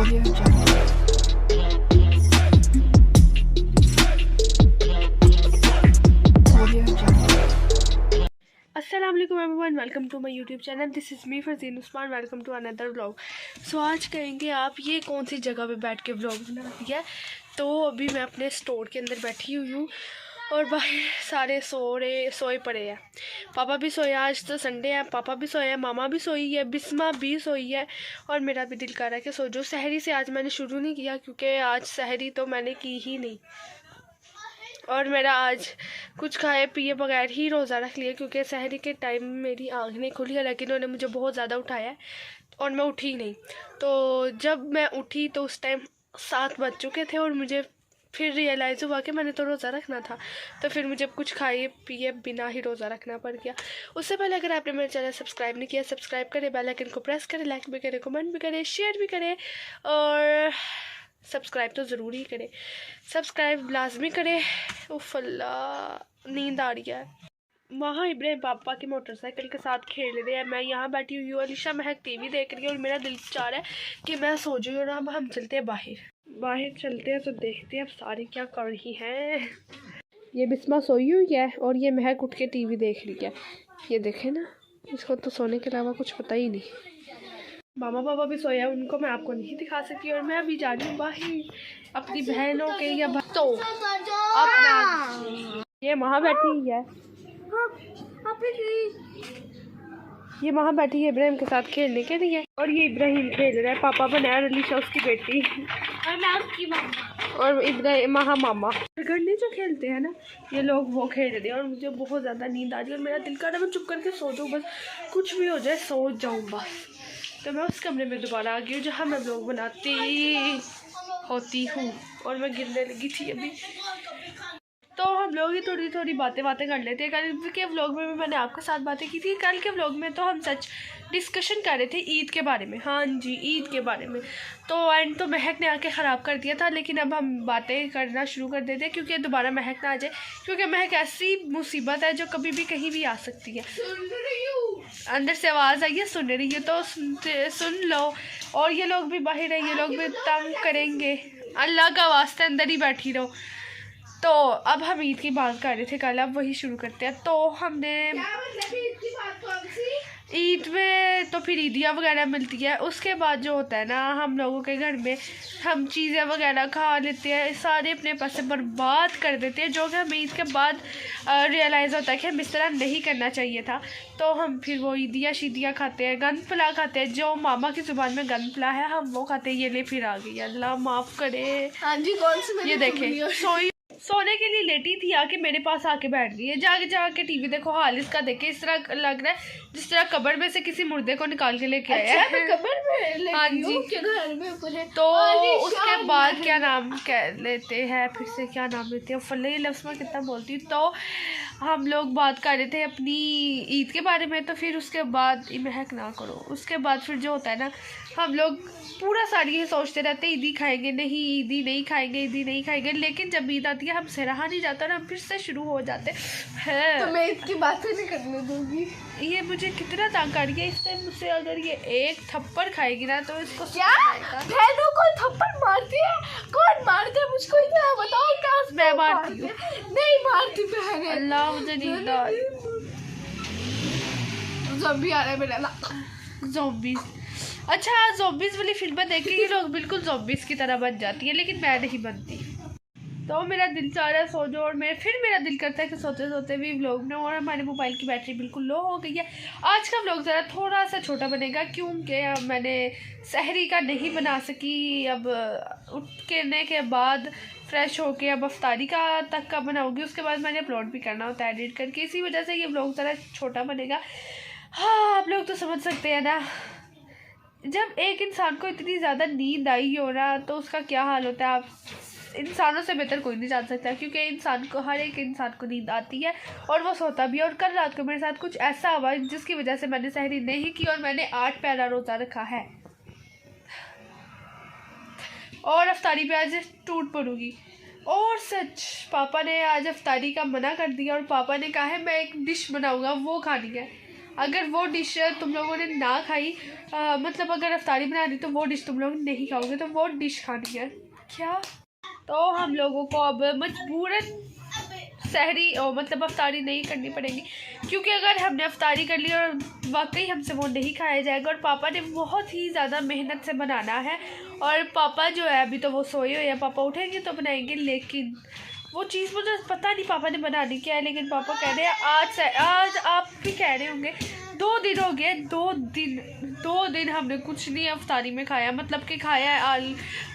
अस्सलाम वालेकुम everyone, welcome to my YouTube channel. This is me Farzeen Usman. Welcome to another vlog. So आज कहेंगे आप ये कौन सी जगह पे बैठ के व्लॉग बना दिया है। तो अभी मैं अपने स्टोर के अंदर बैठी हुई हूँ और बाहर सारे सोए पड़े हैं। पापा भी सोए, आज तो संडे है, पापा भी सोए हैं, मामा भी सोई है, बिस्मा भी सोई है और मेरा भी दिल कर रहा है कि सो जो। सहरी से आज मैंने शुरू नहीं किया क्योंकि आज सहरी तो मैंने की ही नहीं और मेरा आज कुछ खाए पिए बगैर ही रोज़ा रख लिया क्योंकि सहरी के टाइम मेरी आँख नहीं खुली है, लेकिन उन्होंने मुझे बहुत ज़्यादा उठाया है और मैं उठी नहीं। तो जब मैं उठी तो उस टाइम 7 बज चुके थे और मुझे फिर रियलाइज़ हुआ कि मैंने तो रोज़ा रखना था। तो फिर मुझे कुछ खाए पिए बिना ही रोज़ा रखना पड़ गया। उससे पहले अगर आपने मेरा चैनल सब्सक्राइब नहीं किया, सब्सक्राइब करें, बेल आइकन को प्रेस करें, लाइक भी करें, कमेंट भी करें, शेयर भी करें और सब्सक्राइब तो ज़रूर ही करें, सब्सक्राइब लाजमी करें। उफ़ अल्लाह, नींद आ रही है। वहाँ इब्राहिम पापा की मोटरसाइकिल के साथ खेल रहे हैं, मैं यहाँ बैठी हुई हूँ, अलीशा महक टीवी देख रही है और मेरा दिल चाह रहा है कि मैं सो जाऊँ। और अब हम चलते हैं बाहर चलते हैं तो देखते हैं अब सारी क्या कर रही हैं। ये बिस्मा सोई हुई है और ये महक उठ के टीवी देख रही है। ये देखे ना, इसको तो सोने के अलावा कुछ पता ही नहीं। मामा पापा भी सोया, उनको मैं आपको नहीं दिखा सकती और मैं अभी जा रही हूँ बाहर अपनी बहनों के या तो अब ये वहाँ बैठी हुई है, ये वहाँ बैठी है इब्राहिम के साथ खेलने के लिए और ये इब्राहिम खेल रहा है, पापा बनाया और अलीशा उसकी बेटी और मैं उसकी मामा और इब्राहिम महा मामा गन्ने जो खेलते हैं ना, ये लोग वो खेल रहे हैं और मुझे बहुत ज़्यादा नींद आ रही है और मेरा दिल कर रहा है मैं चुप करके सो जाऊँ, बस कुछ भी हो जाए सो जाऊँ बस। तो मैं उस कमरे में दोबारा आ गई हूँ जहाँ मैं व्लॉग बनाती होती हूँ और मैं गिरने लगी थी अभी। तो हम लोग ही थोड़ी थोड़ी बातें कर लेते हैं। कल के व्लॉग में भी मैंने आपके साथ बातें की थी। कल के व्लॉग में तो हम सच डिस्कशन कर रहे थे ईद के बारे में। हाँ जी, ईद के बारे में। तो एंड तो महक ने आके ख़राब कर दिया था, लेकिन अब हम बातें करना शुरू कर देते हैं क्योंकि दोबारा महक ना आ जाए, क्योंकि महक ऐसी मुसीबत है जो कभी भी कहीं भी आ सकती है। अंदर से आवाज़ आई है, सुन रही है तो सुन लो। और ये लोग भी बाहर है, ये लोग भी तंग करेंगे, अल्लाह का वास्ते अंदर ही बैठी रहो। तो अब हम ईद की बात कर रहे थे कल, अब वही शुरू करते हैं। तो हमने ईद में तो फिर ईदियाँ वगैरह मिलती है, उसके बाद जो होता है ना, हम लोगों के घर में हम चीज़ें वगैरह खा लेते हैं, सारे अपने पैसे बर्बाद कर देते हैं, जो कि हमें ईद के बाद रियलाइज़ होता है कि हम इस तरह नहीं करना चाहिए था। तो हम फिर वो ईदियाँ शीदियाँ खाते हैं, गंद पुलाव खाते हैं, जो मामा की ज़ुबान में गंद पुलाव है हम वो खाते हैं। ये ले फिर आ गई, अल्लाह माफ़ करे। हाँ जी, कौन सी? ये देखे सोने के लिए लेटी थी, आके मेरे पास आके बैठ गई है। जाके टीवी देखो, हाल इसका देखे, इस तरह लग रहा है जिस तरह कब्र में से किसी मुर्दे को निकाल के लेके आया है। कब्र में? हाँ जी, घर में। तो उसके बाद क्या नाम कह लेते हैं, फिर से क्या नाम लेते हैं, फल्ले लफ्ज़ में कितना बोलती हूँ। तो हम लोग बात कर रहे थे अपनी ईद के बारे में। तो फिर उसके बाद महक ना करो, उसके बाद फिर जो होता है ना, हम लोग पूरा सारी ये सोचते रहते हैं ईदी खाएंगे, नहीं ईदी नहीं खाएंगे, ईदी नहीं खाएंगे, लेकिन जब ईद आती है हमसे रहा नहीं जाता ना, हम फिर से शुरू हो जाते हैं। तो मैं इसकी बातें नहीं करने दूंगी। ये मुझे कितना तंग कर गया, इससे मुझसे अगर ये एक थप्पड़ खाएगी ना तो इसको क्या बहनों को थप्पड़ मारती है? कौन मारते है मुझको इतना बताओ। क्या मैं मारती हूँ? नहीं मारती बहन, अल्लाह मुझे नींद आ रही। ज़ॉम्बी आ रहा है मेरा ना, ज़ॉम्बी। अच्छा, ज़ॉम्बीज़ वाली फिल्में देख के ये लोग बिल्कुल ज़ॉम्बीज़ की तरह बन जाती है, लेकिन मैं नहीं बनती। तो मेरा दिल चाह रहा है सो जाओ और फिर मेरा दिल करता है कि सोते सोते भी व्लॉग में। और हमारे मोबाइल की बैटरी बिल्कुल लो हो गई है। आज का व्लॉग ज़रा थोड़ा सा छोटा बनेगा क्योंकि मैंने सहरी का नहीं बना सकी। अब उठने के बाद फ्रेश होके अब अफ्तारी का तक का बनाऊँगी, उसके बाद मैंने अपलोड भी करना होता है एडिट करके, इसी वजह से ये व्लॉग ज़रा छोटा बनेगा। हाँ, आप लोग तो समझ सकते हैं ना, जब एक इंसान को इतनी ज़्यादा नींद आई हो ना तो उसका क्या हाल होता है। आप इंसानों से बेहतर कोई नहीं जान सकता, क्योंकि इंसान को, हर एक इंसान को नींद आती है और वो सोता भी है। और कल रात को मेरे साथ कुछ ऐसा हुआ जिसकी वजह से मैंने सहरी नहीं की और मैंने 8 पैरा रोज़ा रखा है और अफ्तारी पे आज टूट पड़ूंगी। और सच पापा ने आज अफ्तारी का मना कर दिया और पापा ने कहा है मैं एक डिश बनाऊँगा वो खानी है। अगर वो डिश तुम लोगों ने ना खाई, मतलब अगर अफ्तारी बना दी तो वो डिश तुम लोग नहीं खाओगे, तो वो डिश खानी है क्या। तो हम लोगों को अब मजबूरन सहरी मतलब अफ्तारी नहीं करनी पड़ेगी, क्योंकि अगर हमने अफ्तारी कर ली और वाकई हमसे वो नहीं खाया जाएगा। और पापा ने बहुत ही ज़्यादा मेहनत से बनाना है, और पापा जो है अभी तो वो सोए हुए हैं, पापा उठेंगे तो बनाएंगे। लेकिन वो चीज़ मुझे पता नहीं पापा ने बनानी क्या है, लेकिन पापा कह रहे हैं आज आप भी कह रहे होंगे 2 दिन हो गए, 2 दिन हमने कुछ नहीं अफ्तारी में खाया, मतलब कि खाया है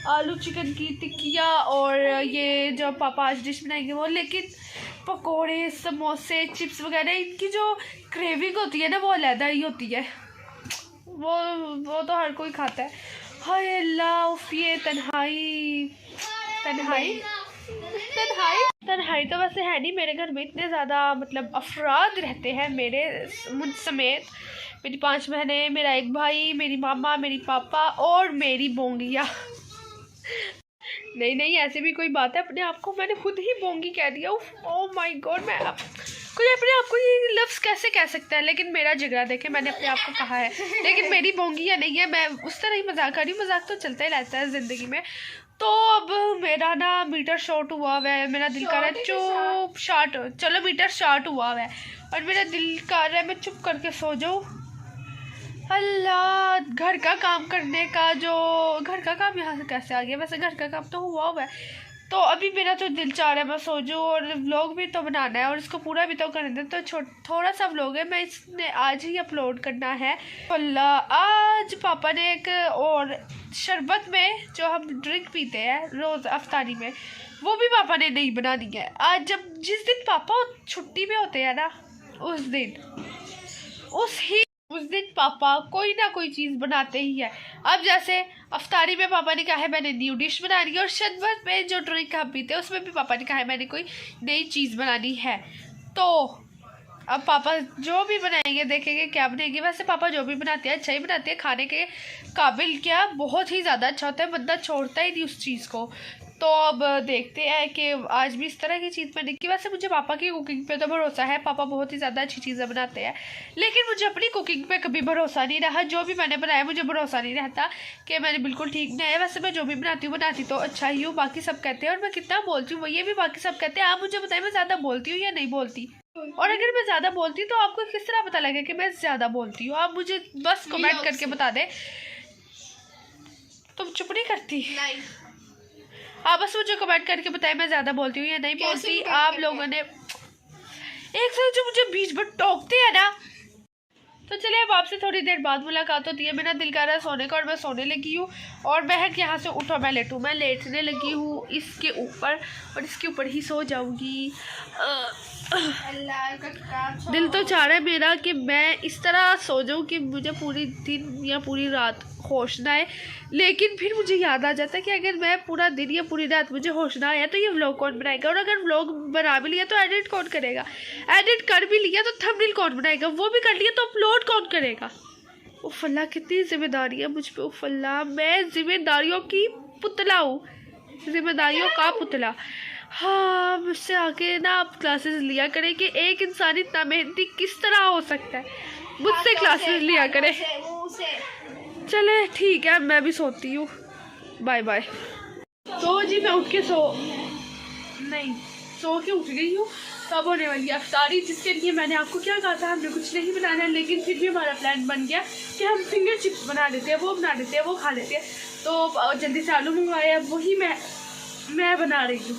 आलू चिकन की टिक्किया और ये जो पापा आज डिश बनाएंगे वो। लेकिन पकोड़े, समोसे, चिप्स वगैरह, इनकी जो क्रेविंग होती है ना वो अलग ही होती है, वो तो हर कोई खाता है। हाय अल्लाह, ये तन्हाई तो वैसे है नहीं। मेरे घर में इतने ज़्यादा मतलब अफराद रहते हैं, मुझ समेत, मेरी 5 बहनें, मेरा 1 भाई, मेरी मामा, मेरी पापा और मेरी बोंगिया। नहीं ऐसे भी कोई बात है, अपने आप को मैंने खुद ही बोंगी कह दिया। ओह माय गॉड, मैं कोई अपने आप को ये लफ्ज़ कैसे कह सकता है। लेकिन मेरा जिगरा देखे, मैंने अपने आप को कहा है, लेकिन मेरी बोंगिया नहीं है, मैं उस तरह ही मजाक कर रही हूँ। मजाक तो चलता ही रहता है ज़िंदगी में। तो अब मेरा ना मीटर शॉर्ट हुआ हुआ है, मेरा दिल कर रहा है चुप शॉर्ट, चलो मीटर शॉर्ट हुआ हुआ है और मेरा दिल कर रहा है मैं चुप करके सो जाऊँ। अल्लाह, घर का काम करने का घर का काम यहाँ से कैसे आ गया, वैसे घर का काम तो हुआ हुआ है। तो अभी मेरा तो दिल चाह रहा है मैं सो जाऊँ, और व्लॉग भी तो बनाना है और इसको पूरा भी तो करना है। तो थोड़ा सा व्लॉग है, मैं इसने आज ही अपलोड करना है। अल्लाह, आज पापा ने एक और शरबत में जो हम ड्रिंक पीते हैं रोज़ अफ्तारी में, वो भी पापा ने नहीं बनानी है आज। जिस दिन पापा छुट्टी में होते हैं ना, उस दिन पापा कोई ना कोई चीज़ बनाते ही है। अब जैसे अफ्तारी में पापा ने कहा है मैंने न्यू डिश बनानी है, और शरबत में जो ड्रिंक हम पीते हैं उसमें भी पापा ने कहा है मैंने कोई नई चीज़ बनानी है। तो अब पापा जो भी बनाएंगे देखेंगे क्या बनाएंगे। वैसे पापा जो भी बनाते हैं अच्छा ही बनाते हैं, खाने के काबिल क्या बहुत ही ज़्यादा अच्छा होता है, बंदा छोड़ता ही नहीं उस चीज़ को। तो अब देखते हैं कि आज भी इस तरह की चीज़ बनेगी। वैसे मुझे पापा की कुकिंग पे तो भरोसा है, पापा बहुत ही ज़्यादा अच्छी चीज़ें बनाते हैं, लेकिन मुझे अपनी कुकिंग पे कभी भरोसा नहीं रहा। जो भी मैंने बनाया मुझे भरोसा नहीं रहता कि मैंने बिल्कुल ठीक बनाया। वैसे मैं जो भी बनाती तो अच्छा ही हूँ, बाकी सब कहते हैं। और मैं कितना बोलती हूँ ये भी बाकी सब कहते हैं। आप मुझे बताएं मैं ज़्यादा बोलती हूँ या नहीं बोलती, और अगर मैं ज़्यादा बोलती तो आपको किस तरह पता लगे कि मैं ज़्यादा बोलती हूँ। आप मुझे बस कमेंट करके बता दें। तुम चुप नहीं करती? आप बस मुझे कमेंट करके बताएं मैं ज़्यादा बोलती हूँ या नहीं बोलती। आप लोगों ने एक से जो मुझे बीच में टोकते हैं ना। तो चलिए अब आपसे थोड़ी देर बाद मुलाकात होती है। मेरा दिल कर रहा है सोने का और मैं सोने लगी हूँ। और बहन यहाँ से उठो मैं लेटूँ, मैं लेटने लगी हूँ इसके ऊपर और इसके ऊपर ही सो जाऊँगी। दिल तो चाह रहा है मेरा कि मैं इस तरह सो जाऊँ कि मुझे पूरी दिन या पूरी रात होश ना आए, लेकिन फिर मुझे याद आ जाता है कि अगर मैं पूरा दिन या पूरी रात मुझे होश ना आया तो ये व्लॉग कौन बनाएगा, और अगर व्लॉग बना भी लिया तो एडिट कौन करेगा, एडिट कर भी लिया तो थंबनेल कौन बनाएगा, वो भी कर लिया तो अपलोड कौन करेगा। उफ़ अल्लाह, कितनी जिम्मेदारी है मुझ पर। उफ़ अल्लाह, मैं जिम्मेदारियों की पुतला हूँ, जिम्मेदारियों का पुतला। हाँ, मुझसे आके ना आप क्लासेस लिया करें कि एक इंसान इतना मेहनती किस तरह हो सकता है, मुझसे क्लासेस लिया करें। चले ठीक है, मैं भी सोती हूँ, बाय बाय। तो जी मैं उठ के सो के उठ गई हूँ। कब होने वाली है अफ्तारी, जिसके लिए मैंने आपको क्या कहा था हमने कुछ नहीं बनाना है, लेकिन फिर भी हमारा प्लान बन गया कि हम फिंगर चिप्स बना लेते हैं, वो बना लेते हैं, वो खा लेते हैं। तो जल्दी से आलू मंगवाया, वही मैं बना रही हूँ।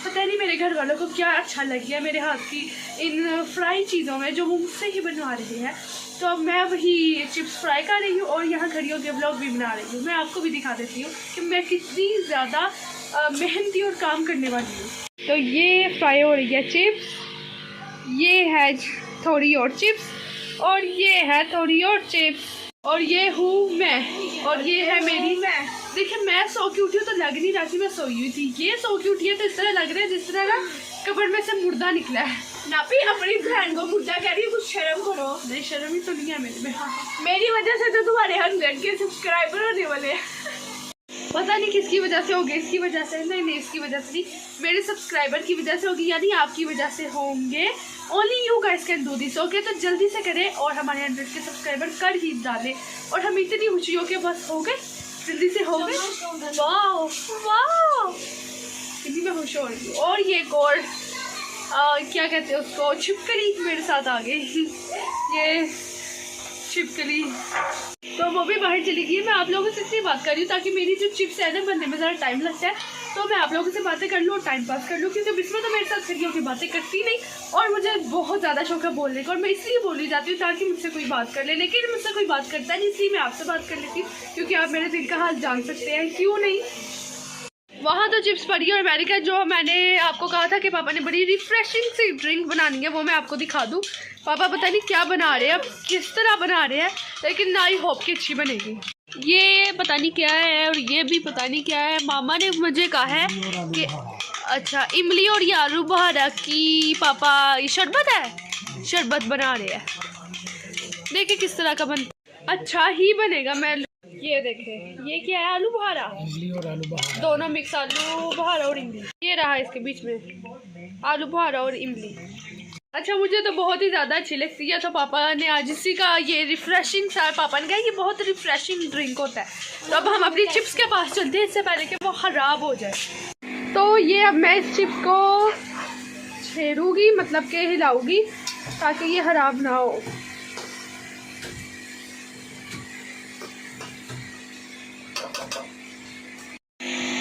पता नहीं मेरे घर वालों को क्या अच्छा लग गया मेरे हाथ की इन फ्राई चीज़ों में जो वो मुझसे ही बनवा रहे हैं। तो अब मैं वही चिप्स फ्राई कर रही हूँ और यहाँ खड़ी होकर व्लॉग भी बना रही हूँ। मैं आपको भी दिखा देती हूँ कि मैं कितनी ज़्यादा मेहनती और काम करने वाली हूँ। तो ये फ्राई हो रही है चिप्स, ये है थोड़ी और चिप्स, और ये है थोड़ी और चिप्स, और ये हूँ मैं, और ये है मेरी मैं। देखिए मैं सो के उठी हूँ तो लग नहीं रहा थी मैं सोई हुई थी, ये सो के उठी है तो इस तरह लग रहा है जिस तरह ना कब्र में से मुर्दा निकला है। ना भी अपनी बहन को मुर्दा कह रही है, कुछ शर्म करो। नहीं शर्म ही तो नहीं है मेरे में। मेरी वजह से तो तुम्हारे 100 के सब्सक्राइबर होने वाले हैं। पता नहीं किसकी वजह से होगी, इसकी वजह से नहीं, इसकी वजह से नहीं, मेरे सब्सक्राइबर की वजह से होगी, यानी आपकी वजह से होंगे। Only you guys can do this, okay. तो जल्दी से करें और हमारे 100 के सब्सक्राइबर कर ही डालें। और हम इतनी खुशी हो के बस हो गए, जल्दी से हो गए। वाह वाह, इतनी मैं खुश हो रही हूँ। और ये एक और क्या कहते हैं उसको, छिपकली मेरे साथ आ गई। ये छिपकली तो वो भी बाहर चली गई। मैं आप लोगों से इसलिए बात कर रही हूँ ताकि मेरी जो चिप्स है ना बनने में ज़रा टाइम लगता है, तो मैं आप लोगों से बातें कर लूँ और टाइम पास कर लूँ, क्योंकि बिस्मा तो मेरे साथ खड़ी होकर बातें करती नहीं और मुझे बहुत ज़्यादा शौक है बोलने का, और मैं इसलिए बोली जाती हूँ ताकि मुझसे कोई बात कर ले, लेकिन मुझसे कोई बात करता नहीं, इसलिए मैं आपसे बात कर लेती हूँ, क्योंकि आप मेरे दिल का हाल जान सकते हैं, क्यों नहीं। वहाँ तो चिप्स पड़ी और अमेरिका जो मैंने आपको कहा था कि पापा ने बड़ी रिफ्रेशिंग सी ड्रिंक बनानी है, वो मैं आपको दिखा दूँ। पापा पता नहीं क्या बना रहे हैं, अब किस तरह बना रहे हैं, लेकिन आई होप कि अच्छी बनेगी। ये पता नहीं क्या है और ये भी पता नहीं क्या है। मामा ने मुझे कहा है कि अच्छा इमली और ये आलू बुखारा की पापा ये शरबत है, शरबत बना रहे हैं। देखिए किस तरह का अच्छा ही बनेगा। मैं ये देखे, ये क्या है, आलू बुखारा, इमली और आलू बुखारा दोनों मिक्स, आलू बुखारा और इमली, ये रहा इसके बीच में आलू बुखारा और इमली। अच्छा मुझे तो बहुत ही ज़्यादा अच्छी लगती है, तो पापा ने आज इसी का ये रिफ्रेशिंग सा, पापा ने कहा ये बहुत रिफ्रेशिंग ड्रिंक होता है। तो अब हम अपनी चिप्स के पास चलते हैं इससे पहले कि वो ख़राब हो जाए। तो ये अब मैं इस चिप्स को छेड़ूंगी, मतलब के हिलाऊंगी ताकि ये ख़राब ना हो।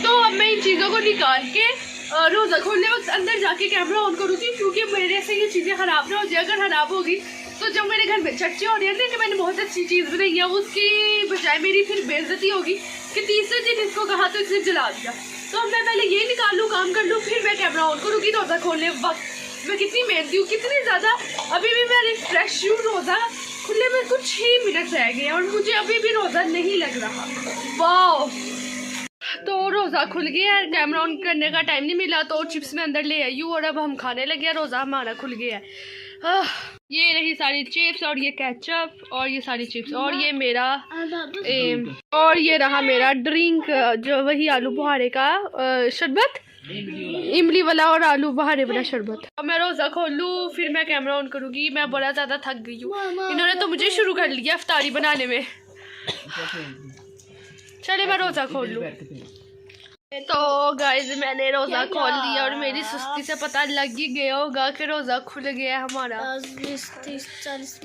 तो अब मैं इन चीज़ों को निकाल के रोज़ा खोलने वक्त अंदर जाके कैमरा ऑन करूँगी, क्योंकि मेरे से ये चीज़ें ख़राब ना हो जाए। अगर ख़राब होगी तो जब मेरे घर में चर्चे हो रहे थे कि मैंने बहुत अच्छी चीज़ बनाई है, उसकी बजाय मेरी फिर बेइज्जती होगी कि तीसरे दिन इसको कहा तो इसने जला दिया। तो मैं पहले ये निकाल लूँ, काम कर लूँ, फिर मैं कैमरा ऑन करूँगी रोज़ा खोलने वक्त। मैं कितनी मेहनती हूँ, कितनी ज़्यादा, अभी भी मैं रिफ्रेश हूँ। रोज़ा खुलने में कुछ 6 मिनट रह गए और मुझे अभी भी रोज़ा नहीं लग रहा। वाह, तो रोज़ा खुल गया है, कैमरा ऑन करने का टाइम नहीं मिला तो चिप्स में अंदर ले आई हूँ और अब हम खाने लगे। रोज़ा हमारा खुल गया है। ये रही सारी चिप्स और ये केचप और ये सारी चिप्स और ये मेरा और ये रहा मेरा ड्रिंक, जो वही आलू बुखारे का शरबत, इमली वाला और आलू बुखारे वाला शरबत। अब मैं रोज़ा खोल लूँ फिर मैं कैमरा ऑन करूँगी। मैं बड़ा ज़्यादा थक गई हूँ, इन्होंने तो मुझे शुरू कर लिया इफ्तारी बनाने में। चले मैं रोज़ा खोल लूँ। तो गाइस मैंने रोज़ा खोल लिया और मेरी सुस्ती से पता लग ही गया होगा कि रोज़ा खुल गया हमारा।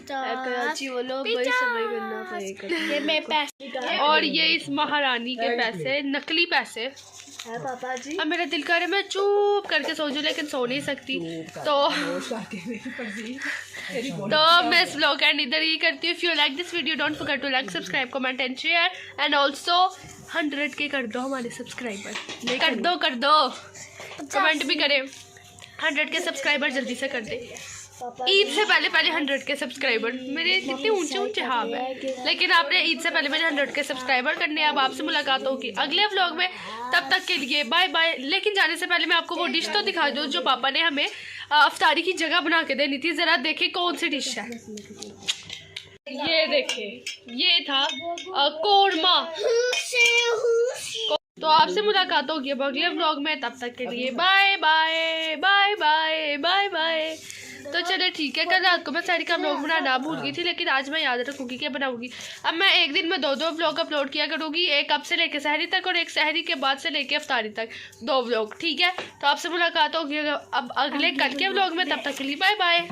कराची वो लोग बड़ी सफाई करना पड़ेगा। और ये इस महारानी के पैसे, नकली पैसे है पापा जी। अब मेरा दिल करे मैं चुप करके सो जाऊँ, लेकिन सो नहीं सकती। तो मैं इस व्लॉग का एंड इधर ही करती हूँ। If you like this video don't forget to like, subscribe, comment and share and also 100 के कर दो हमारे सब्सक्राइबर, कर दो कमेंट भी करें। 100 के सब्सक्राइबर जल्दी से कर दे, ईद से पहले 100 के सब्सक्राइबर। मेरे कितने ऊंचे ऊंचे हाव है, लेकिन आपने ईद से पहले मेरे 100 के सब्सक्राइबर करने। अब आपसे मुलाकात होगी अगले व्लॉग में, तब तक के लिए बाय बाय। लेकिन जाने से पहले मैं आपको वो डिश तो दिखा दूँ जो पापा ने हमें अफ्तारी की जगह बना के देनी थी। ज़रा देखे कौन सी डिश है। ये देखे, ये था कोरमा। तो आपसे मुलाकात होगी अब अगले व्लॉग में, तब तक के लिए bye bye bye bye bye bye. तो चले ठीक है, कल रात को मैं सहरी का व्लॉग बनाना भूल गई थी, लेकिन आज मैं याद रखूँगी क्या बनाऊँगी। अब मैं एक दिन में 2 व्लॉग अपलोड किया करूँगी, एक अब से लेके सहरी तक और एक सहरी के बाद से लेके अफ्तारी तक, 2 व्लॉग, ठीक है। तो आपसे मुलाकात होगी अब अगले कल के व्लॉग में, तब तक के लिए बाय बाय।